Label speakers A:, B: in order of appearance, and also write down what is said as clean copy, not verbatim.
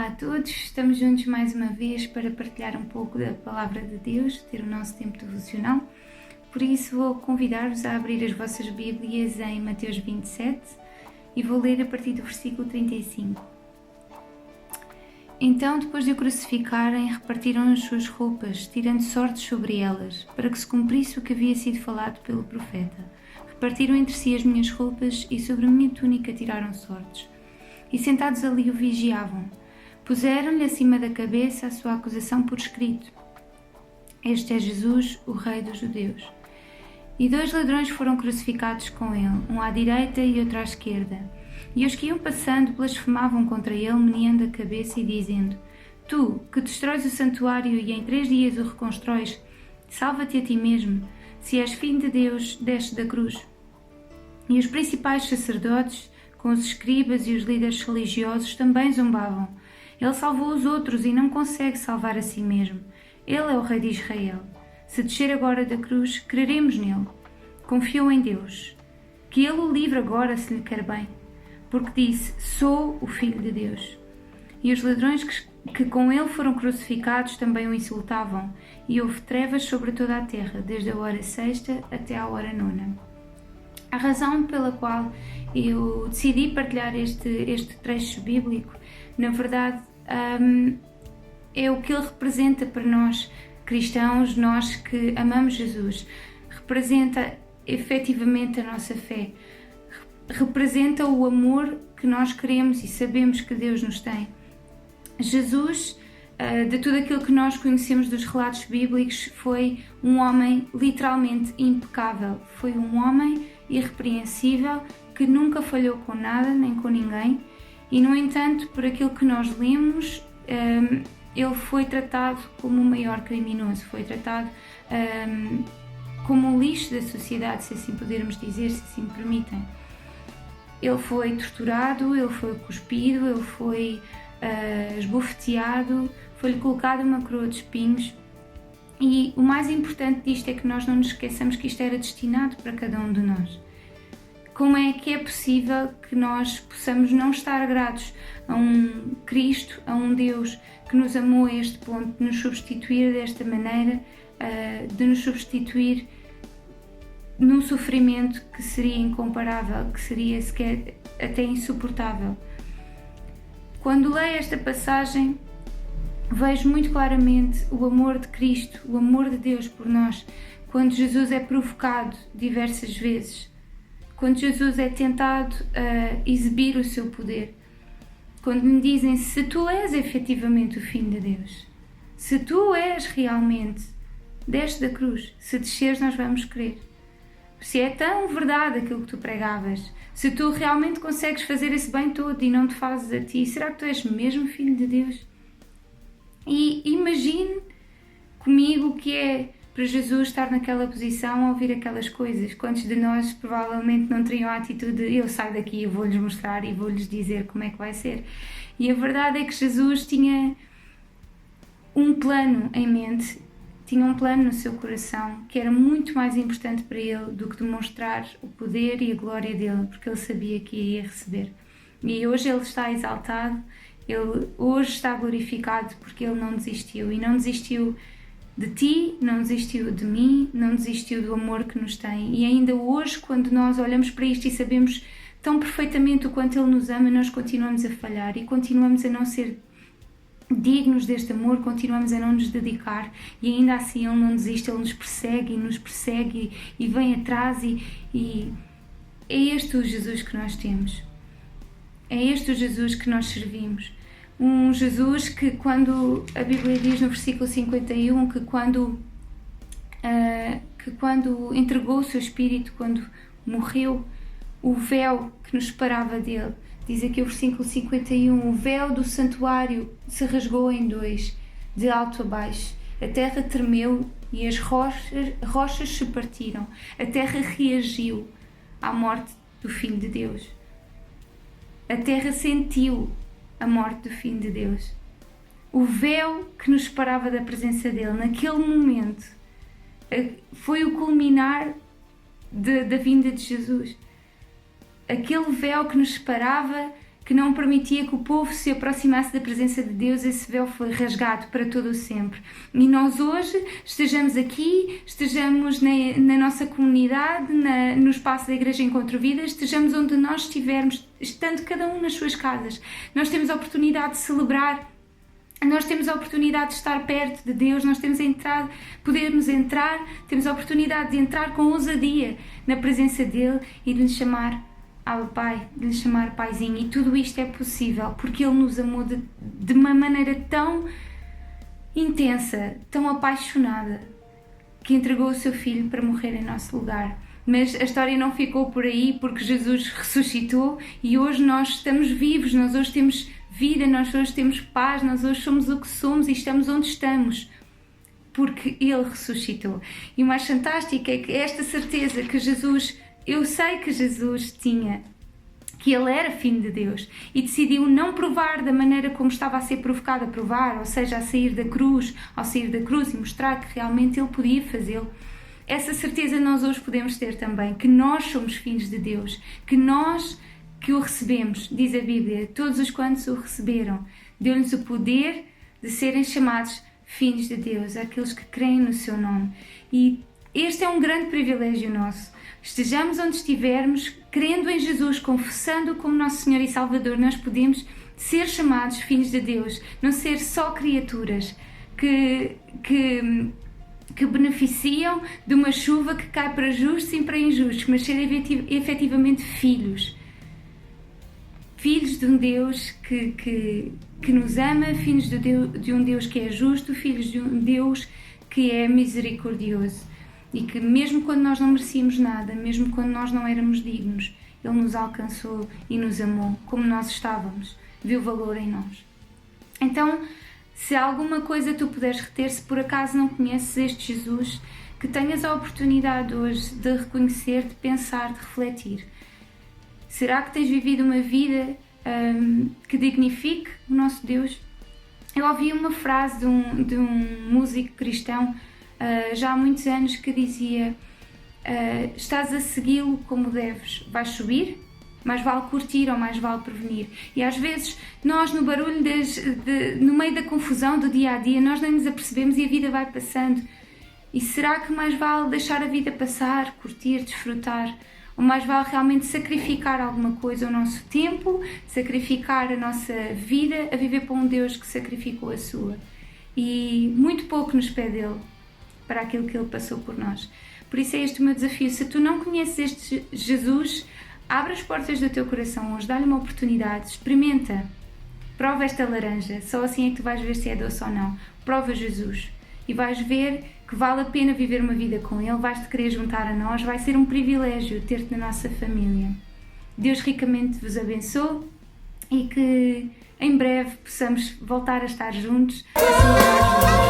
A: a todos, estamos juntos mais uma vez para partilhar um pouco da Palavra de Deus, ter o nosso tempo devocional. Por isso vou convidar-vos a abrir as vossas Bíblias em Mateus 27 e vou ler a partir do versículo 35. Então, depois de o crucificarem, repartiram as suas roupas, tirando sortes sobre elas, para que se cumprisse o que havia sido falado pelo profeta. Repartiram entre si as minhas roupas e sobre a minha túnica tiraram sortes. E sentados ali o vigiavam. Puseram-lhe acima da cabeça a sua acusação por escrito: Este é Jesus, o Rei dos Judeus. E 2 ladrões foram crucificados com ele, um à direita e outro à esquerda. E os que iam passando blasfemavam contra ele, meneando a cabeça e dizendo: Tu, que destróis o santuário e em 3 dias o reconstróis, salva-te a ti mesmo, se és filho de Deus, desce da cruz. E os principais sacerdotes, com os escribas e os líderes religiosos, também zombavam. Ele salvou os outros e não consegue salvar a si mesmo. Ele é o Rei de Israel. Se descer agora da cruz, creremos nele. Confiou em Deus, que ele o livre agora se lhe quer bem, porque disse: Sou o Filho de Deus. E os ladrões que com ele foram crucificados também o insultavam, e houve trevas sobre toda a terra, desde a hora 6ª até à hora 9ª. A razão pela qual eu decidi partilhar este trecho bíblico, na verdade, é o que ele representa para nós cristãos, nós que amamos Jesus. Representa efetivamente a nossa fé, representa o amor que nós queremos e sabemos que Deus nos tem. Jesus, de tudo aquilo que nós conhecemos dos relatos bíblicos, foi um homem literalmente impecável, foi um homem irrepreensível que nunca falhou com nada nem com ninguém, e no entanto, por aquilo que nós lemos, ele foi tratado como o maior criminoso, foi tratado como o lixo da sociedade, se assim pudermos dizer, se assim me permitem. Ele foi torturado, ele foi cuspido, ele foi esbofeteado, foi-lhe colocada uma coroa de espinhos. E o mais importante disto é que nós não nos esqueçamos que isto era destinado para cada um de nós. Como é que é possível que nós possamos não estar gratos a um Cristo, a um Deus que nos amou a este ponto, de nos substituir desta maneira, de nos substituir num sofrimento que seria incomparável, que seria sequer até insuportável? Quando leio esta passagem, vejo muito claramente o amor de Cristo, o amor de Deus por nós, quando Jesus é provocado diversas vezes, quando Jesus é tentado a exibir o seu poder, quando lhe dizem: se tu és efetivamente o Filho de Deus, se tu és realmente, desce da cruz, se desceres nós vamos crer. Se é tão verdade aquilo que tu pregavas, se tu realmente consegues fazer esse bem todo e não te fazes a ti, será que tu és mesmo Filho de Deus? E imagine comigo o que é para Jesus estar naquela posição a ouvir aquelas coisas. Quantos de nós provavelmente não teriam a atitude de: eu saio daqui, eu vou-lhes mostrar e vou-lhes dizer como é que vai ser? E a verdade é que Jesus tinha um plano em mente, tinha um plano no seu coração que era muito mais importante para ele do que demonstrar o poder e a glória dele, porque ele sabia que iria receber. E hoje ele está exaltado, ele hoje está glorificado porque ele não desistiu, e não desistiu de ti, não desistiu de mim, não desistiu do amor que nos tem. E ainda hoje, quando nós olhamos para isto e sabemos tão perfeitamente o quanto ele nos ama, nós continuamos a falhar e continuamos a não ser dignos deste amor, continuamos a não nos dedicar, e ainda assim ele não desiste, ele nos persegue e vem atrás, e é este o Jesus que nós temos, é este o Jesus que nós servimos. Um Jesus que, quando a Bíblia diz no versículo 51 que quando entregou o seu Espírito, quando morreu, o véu que nos separava dele, diz aqui o versículo 51, o véu do santuário se rasgou em 2, de alto a baixo. A terra tremeu e as rochas se partiram. A terra reagiu à morte do Filho de Deus. A terra sentiu a morte do Filho de Deus. O véu que nos separava da presença dele, naquele momento, foi o culminar da vinda de Jesus. Aquele véu que nos separava, que não permitia que o povo se aproximasse da presença de Deus, esse véu foi rasgado para todo o sempre. E nós hoje estejamos aqui, estejamos na nossa comunidade, no espaço da Igreja Encontro Vida, estejamos onde nós estivermos, estando cada um nas suas casas. Nós temos a oportunidade de celebrar, nós temos a oportunidade de estar perto de Deus, nós podemos entrar, temos a oportunidade de entrar com ousadia na presença dEle e de lhe chamar ao Pai, de lhe chamar Paizinho. E tudo isto é possível porque Ele nos amou de uma maneira tão intensa, tão apaixonada, que entregou o seu Filho para morrer em nosso lugar. Mas a história não ficou por aí, porque Jesus ressuscitou e hoje nós estamos vivos, nós hoje temos vida, nós hoje temos paz, nós hoje somos o que somos e estamos onde estamos, porque Ele ressuscitou. E o mais fantástico é que esta certeza que eu sei que Jesus tinha, que Ele era Filho de Deus e decidiu não provar da maneira como estava a ser provocado a provar, ou seja, a sair da cruz, e mostrar que realmente Ele podia fazê-lo. Essa certeza nós hoje podemos ter também, que nós somos filhos de Deus, que o recebemos, diz a Bíblia, todos os quantos o receberam, deu-lhes o poder de serem chamados filhos de Deus, aqueles que creem no seu nome. E este é um grande privilégio nosso. Estejamos onde estivermos, crendo em Jesus, confessando-o como nosso Senhor e Salvador, nós podemos ser chamados filhos de Deus, não ser só criaturas que beneficiam de uma chuva que cai para justos e para injustos, mas ser efetivamente filhos de um Deus que nos ama, filhos de um Deus que é justo, filhos de um Deus que é misericordioso e que mesmo quando nós não merecíamos nada, mesmo quando nós não éramos dignos, Ele nos alcançou e nos amou como nós estávamos, viu valor em nós. Então, se alguma coisa tu puderes reter, se por acaso não conheces este Jesus, que tenhas a oportunidade hoje de reconhecer, de pensar, de refletir. Será que tens vivido uma vida que dignifique o nosso Deus? Eu ouvi uma frase de um músico cristão já há muitos anos que dizia: estás a segui-lo como deves, vais subir? Mais vale curtir ou mais vale prevenir. E às vezes nós no barulho, no meio da confusão do dia a dia, nós nem nos apercebemos e a vida vai passando. E será que mais vale deixar a vida passar, curtir, desfrutar? Ou mais vale realmente sacrificar alguma coisa, o nosso tempo, sacrificar a nossa vida a viver para um Deus que sacrificou a sua? E muito pouco nos pede Ele para aquilo que Ele passou por nós. Por isso é este o meu desafio. Se tu não conheces este Jesus, abre as portas do teu coração hoje, dá-lhe uma oportunidade, experimenta, prova esta laranja, só assim é que tu vais ver se é doce ou não. Prova Jesus e vais ver que vale a pena viver uma vida com Ele, vais-te querer juntar a nós, vai ser um privilégio ter-te na nossa família. Deus ricamente vos abençoe e que em breve possamos voltar a estar juntos, a celebrar juntos.